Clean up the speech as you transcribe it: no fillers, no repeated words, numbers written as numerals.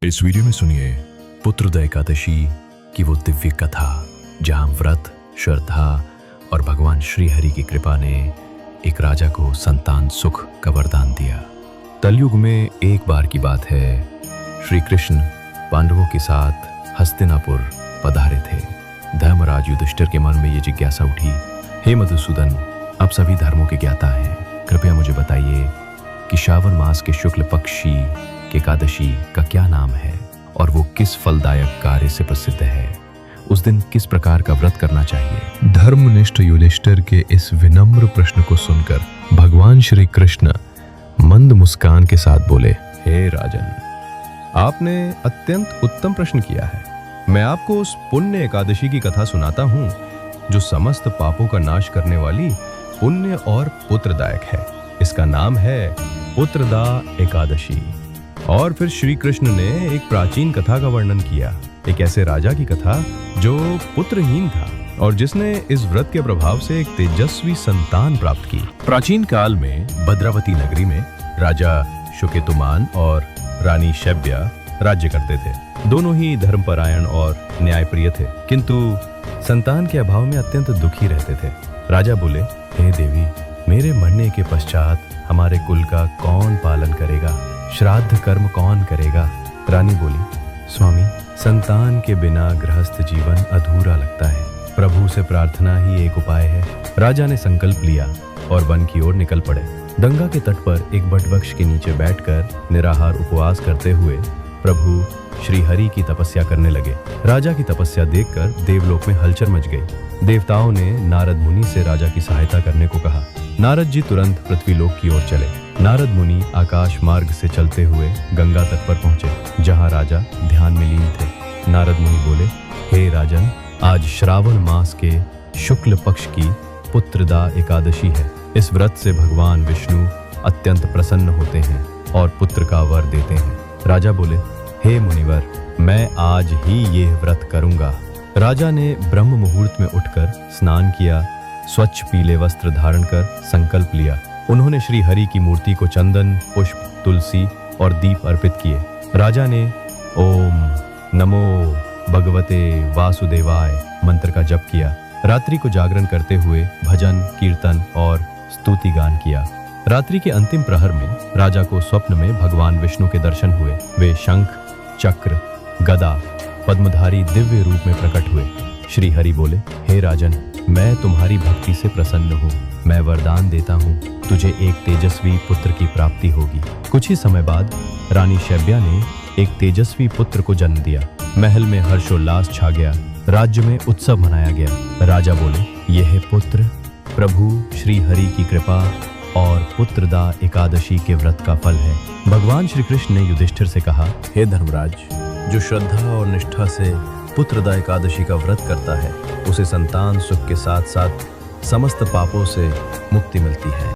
इस वीडियो में सुनिए पुत्रदा एकादशी की वो दिव्य कथा जहां व्रत, श्रद्धा और भगवान श्री हरि की कृपा ने एक राजा को संतान सुख का वरदान दिया। कलयुग में एक बार की बात है, श्री कृष्ण पांडवों के साथ हस्तिनापुर पधारे थे। धर्मराज युधिष्ठिर के मन में ये जिज्ञासा उठी, हे मधुसूदन, आप सभी धर्मों के ज्ञाता हैं, कृपया मुझे बताइए कि श्रावण मास के शुक्ल पक्षी के एकादशी का क्या नाम है और वो किस फलदायक कार्य से प्रसिद्ध है। उस दिन किस प्रकार का व्रत करना चाहिए। धर्मनिष्ठ युधिष्ठिर के इस विनम्र प्रश्न को सुनकर भगवान श्री कृष्ण मंद मुस्कान के साथ बोले, हे राजन, आपने अत्यंत उत्तम प्रश्न किया है। मैं आपको उस पुण्य एकादशी की कथा सुनाता हूँ जो समस्त पापों का नाश करने वाली पुण्य और पुत्रदायक है। इसका नाम है पुत्रदा एकादशी। और फिर श्री कृष्ण ने एक प्राचीन कथा का वर्णन किया, एक ऐसे राजा की कथा जो पुत्रहीन था और जिसने इस व्रत के प्रभाव से एक तेजस्वी संतान प्राप्त की। प्राचीन काल में भद्रावती नगरी में राजा शुकेतुमान और रानी शैब्या राज्य करते थे। दोनों ही धर्मपरायण और न्यायप्रिय थे, किंतु संतान के अभाव में अत्यंत दुखी रहते थे। राजा बोले, हे देवी, मेरे मरने के पश्चात हमारे कुल का कौन पालन करेगा, श्राद्ध कर्म कौन करेगा। रानी बोली, स्वामी, संतान के बिना गृहस्थ जीवन अधूरा लगता है, प्रभु से प्रार्थना ही एक उपाय है। राजा ने संकल्प लिया और वन की ओर निकल पड़े। गंगा के तट पर एक बटवृक्ष के नीचे बैठकर निराहार उपवास करते हुए प्रभु श्री हरि की तपस्या करने लगे। राजा की तपस्या देखकर देवलोक में हलचल मच गई। देवताओं ने नारद मुनि से राजा की सहायता करने को कहा। नारद जी तुरंत पृथ्वीलोक की ओर चले। नारद मुनि आकाश मार्ग से चलते हुए गंगा तट पर पहुंचे, जहां राजा ध्यान में लीन थे। नारद मुनि बोले, हे राजन, आज श्रावण मास के शुक्ल पक्ष की पुत्रदा एकादशी है। इस व्रत से भगवान विष्णु अत्यंत प्रसन्न होते हैं और पुत्र का वर देते हैं। राजा बोले, हे मुनिवर, मैं आज ही ये व्रत करूंगा। राजा ने ब्रह्म मुहूर्त में उठकर स्नान किया, स्वच्छ पीले वस्त्र धारण कर संकल्प लिया। उन्होंने श्री हरि की मूर्ति को चंदन, पुष्प, तुलसी और दीप अर्पित किए। राजा ने ओम नमो भगवते वासुदेवाय मंत्र का जप किया। रात्रि को जागरण करते हुए भजन, कीर्तन और स्तुति गान किया। रात्रि के अंतिम प्रहर में राजा को स्वप्न में भगवान विष्णु के दर्शन हुए। वे शंख, चक्र, गदा, पद्मधारी दिव्य रूप में प्रकट हुए। श्री हरि बोले, हे राजन, मैं तुम्हारी भक्ति से प्रसन्न हूँ। मैं वरदान देता हूँ, तुझे एक तेजस्वी पुत्र की प्राप्ति होगी। कुछ ही समय बाद रानी शैब्या ने एक तेजस्वी पुत्र को जन्म दिया। महल में हर्षोल्लास छा गया, राज्य में उत्सव मनाया गया। राजा बोले, यह पुत्र प्रभु श्री हरि की कृपा और पुत्रदा एकादशी के व्रत का फल है। भगवान श्री कृष्ण ने युधिष्ठिर से कहा, हे धर्मराज, जो श्रद्धा और निष्ठा से पुत्रदा एकादशी का व्रत करता है, उसे संतान सुख के साथ साथ समस्त पापों से मुक्ति मिलती है।